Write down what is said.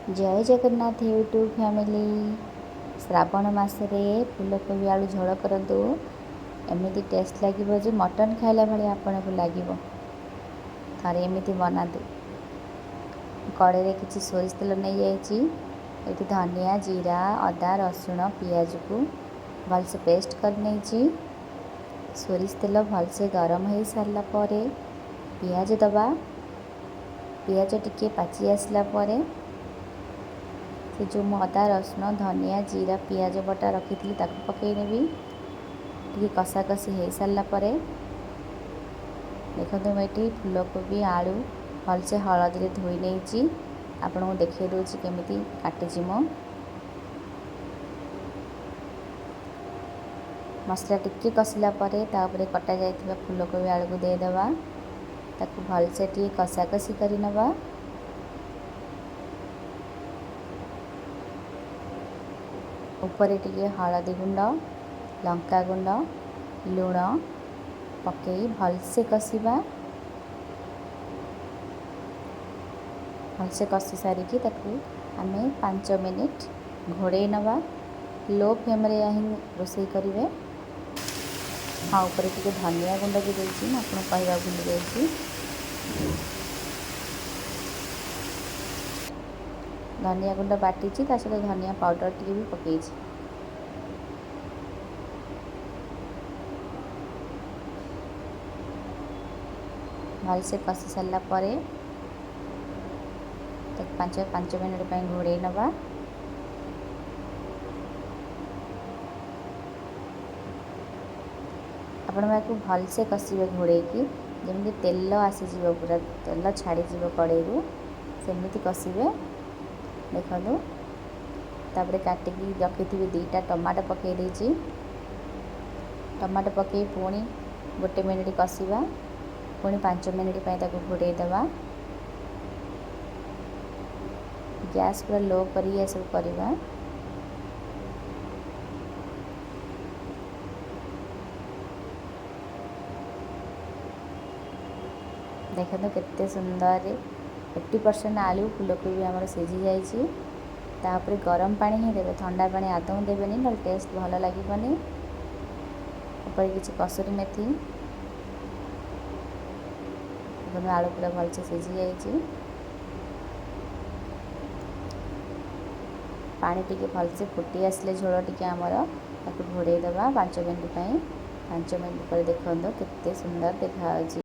जय Jagannath YouTube family. Shravan मासरे फूलकोबी आलू झोल करतु एमती टेस्ट लगे जो मटन खाइला भाई आपन को लगे थे एमती बनातु। कड़े किसी सोरिष तेल नहीं जाइए धनिया जीरा अदा रसुण पियाज को भलसे पेस्ट कर नहीं सोरिष तेल भलसे गरम हो सारा पियाज दबा पियाज टिके पाची आसला से जो अदा रसुण धनिया जीरा पियाज बटा रखी थी पकईनेबी टी कषा कषी हो सारापर देखो मुझे फूलकोबी आलू भलसे हलदी धोई नहीं आपन को देखे दूसरी केमी काटिची मो मसला टिके कषिला कटा जाइथिबा फूलकोबी आलू को देदेबा ताकू भलसे टी कषा कषी कर नवा। ऊपर टिके हलदी गुंड लंका गुंड लुण पकई भलसे कषिबा भलसे कषि सारिकी ताकू आम 5 मिनिट घोड़े नवा लो फ्लेम रे ही रोसई करेंगे। हाँ ऊपर टिके धनिया गुंड भी देती आपको कहवा भूली जाइए धनिया गुंड बाटी सहित धनिया पाउडर टी भी पकई भलसे कषि सारा 5 मिनिट घोड़े नवा। आपण को भलसे कषिबे घोड़े की जमी तेल आसीज पूरा तेल छाड़ी कड़े सेमती कषिबे देखो तापर काटिकी रखी 2टा टमाटो पकई देची टमाटो पकई पुणी 1 मिनिट कषिबा पुणी 5 मिनिट घोड़े देवा गैस पूरा लो कर सब करवा। देखो केते सुंदर 80% आलू फूलकोबी आमर सीझी जापर गरम पानी ही देवे ठंडा पानी आदौ देवेनि ना टेस्ट भल लगे। ऊपर किसी कसुरी मेथी आलू पूरा भलसे सीझी जाइए पानी टिके भलसे फुटी आसले झोल टिके आमर ताकू घोड़े देवा 5 मिनिट 5 मिनिट पर देखो केते सुंदर देखा।